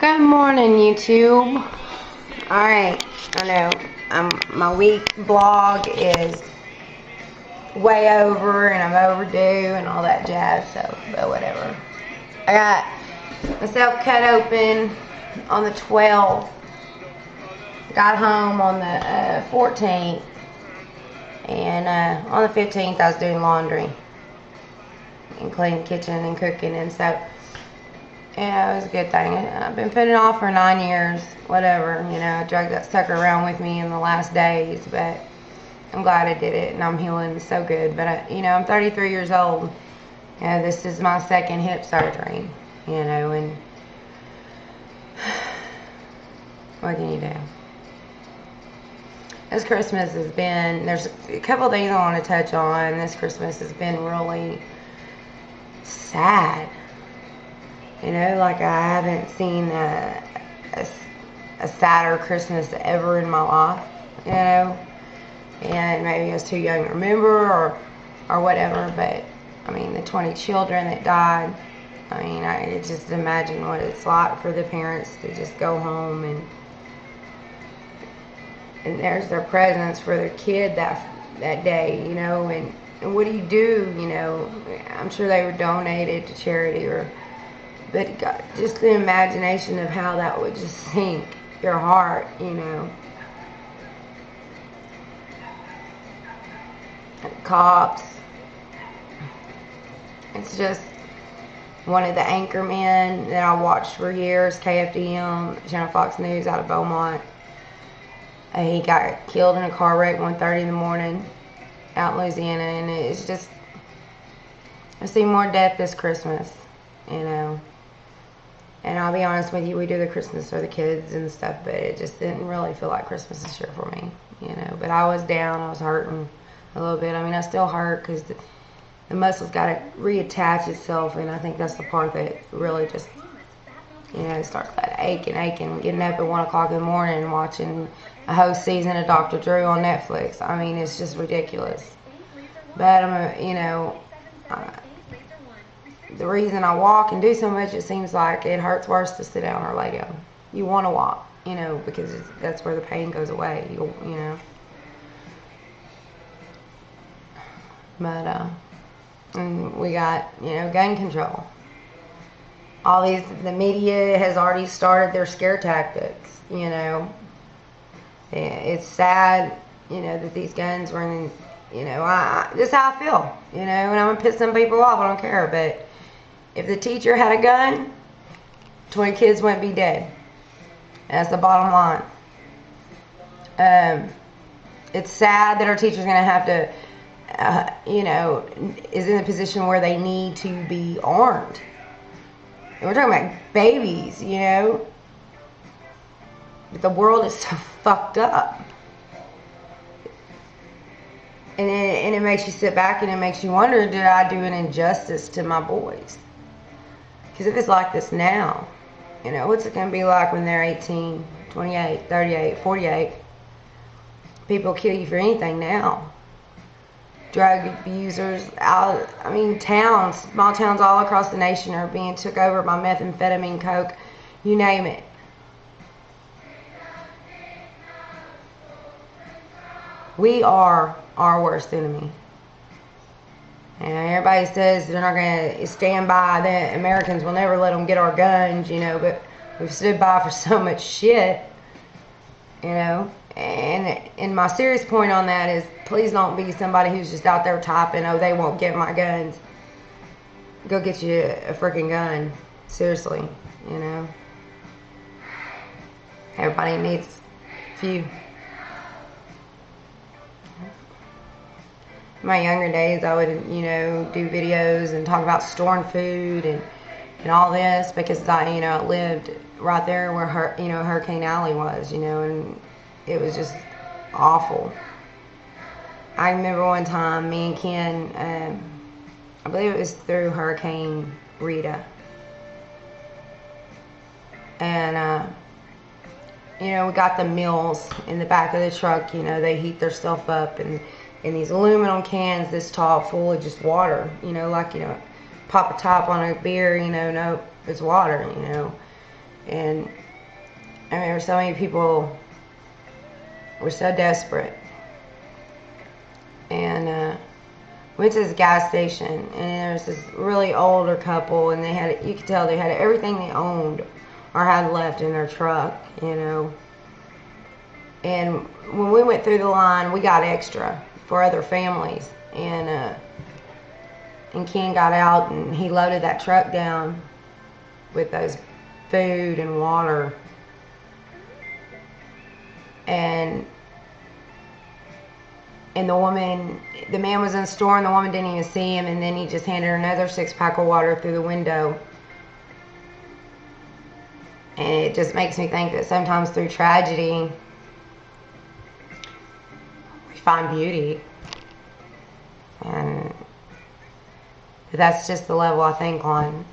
Good morning, YouTube. Alright, I know my week vlog is way over and I'm overdue and all that jazz, so, but whatever. I got myself cut open on the 12th. Got home on the 14th. And on the 15th I was doing laundry and cleaning the kitchen and cooking, and so yeah, it was a good thing. I've been putting it off for 9 years, whatever, you know. I dragged that sucker around with me in the last days, but I'm glad I did it, and I'm healing so good. But, I'm 33 years old. You know, this is my second hip surgery, you know, and what can you do? This Christmas has been, there's a couple things I want to touch on. This Christmas has been really sad. You know, like I haven't seen a sadder Christmas ever in my life, you know. And maybe I was too young to remember or whatever, but I mean, the 20 children that died, I mean, I just imagine what it's like for the parents to just go home and there's their presents for their kid that day, you know, and what do, you know? I'm sure they were donated to charity but God, just the imagination of how that would just sink your heart, you know. And cops. It's just one of the anchor men that I watched for years, KFDM, Channel Fox News out of Beaumont. He got killed in a car wreck 1:30 in the morning out in Louisiana, and it's just, I see more death this Christmas, you know. And I'll be honest with you, we do the Christmas for the kids and stuff, but it just didn't really feel like Christmas this year for me, you know. But I was down, I was hurting a little bit. I mean, I still hurt because the muscle's got to reattach itself, and I think that's the part that really just, you know, starts that aching, getting up at 1 o'clock in the morning and watching a whole season of Dr. Drew on Netflix. I mean, it's just ridiculous. But, you know, the reason I walk and do so much, it seems like it hurts worse to sit down or lay down. You want to walk, you know, because that's where the pain goes away, you know. But, and we got, you know, gun control. The media has already started their scare tactics, you know. It's sad, you know, that these guns were in, you know, this is how I feel, you know, and I'm going to piss some people off, I don't care, but if the teacher had a gun, 20 kids wouldn't be dead. That's the bottom line. It's sad that our teacher's going to have to, you know, is in a position where they need to be armed. And we're talking about babies, you know. But the world is so fucked up. And it makes you sit back and it makes you wonder, did I do an injustice to my boys? Because if it's like this now, you know, what's it going to be like when they're 18, 28, 38, 48? People kill you for anything now. Drug abusers, I mean, small towns all across the nation are being took over by methamphetamine, coke, you name it. We are our worst enemy. And everybody says they're not going to stand by, that Americans will never let them get our guns, you know, but we've stood by for so much shit, you know. And my serious point on that is, please don't be somebody who's just out there typing, oh, they won't get my guns. Go get you a freaking gun. Seriously, you know. Everybody needs a few. In my younger days, I would, you know, do videos and talk about storing food and all this, because I lived right there where Hurricane Alley was, you know, and it was just awful. I remember one time, me and Ken, I believe it was through Hurricane Rita, and you know, we got the meals in the back of the truck. You know, they heat their stuff up in these aluminum cans this tall, full of just water, you know, like, you know, pop a top on a beer, you know, no, it's water, you know. And I mean, there were so many people were so desperate. And went to this gas station, and there was this really older couple, and they had, you could tell they had everything they owned or had left in their truck, you know. And when we went through the line, we got extra for other families. And Ken got out, and he loaded that truck down with those food and water. And the man was in the store, and the woman didn't even see him, and then he just handed her another 6-pack of water through the window. And it just makes me think that sometimes through tragedy, we find beauty. And that's just the level I think on.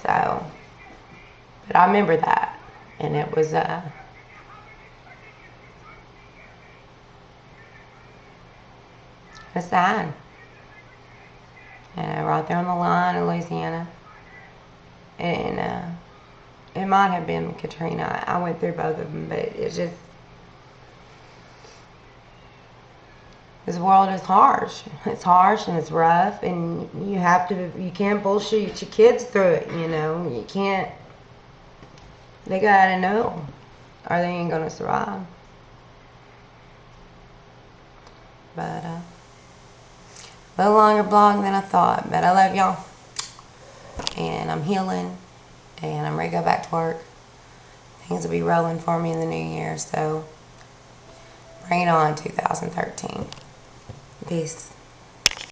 So, but I remember that. And it was, it's sad. And right there on the line in Louisiana. And it might have been Katrina. I went through both of them, but it's just, this world is harsh. It's harsh and it's rough, and you can't bullshit your kids through it, you know. You can't, they gotta know, or they ain't gonna survive. But, a little longer vlog than I thought, but I love y'all. And I'm healing, and I'm ready to go back to work. Things will be rolling for me in the new year, so bring it on, 2013. Peace.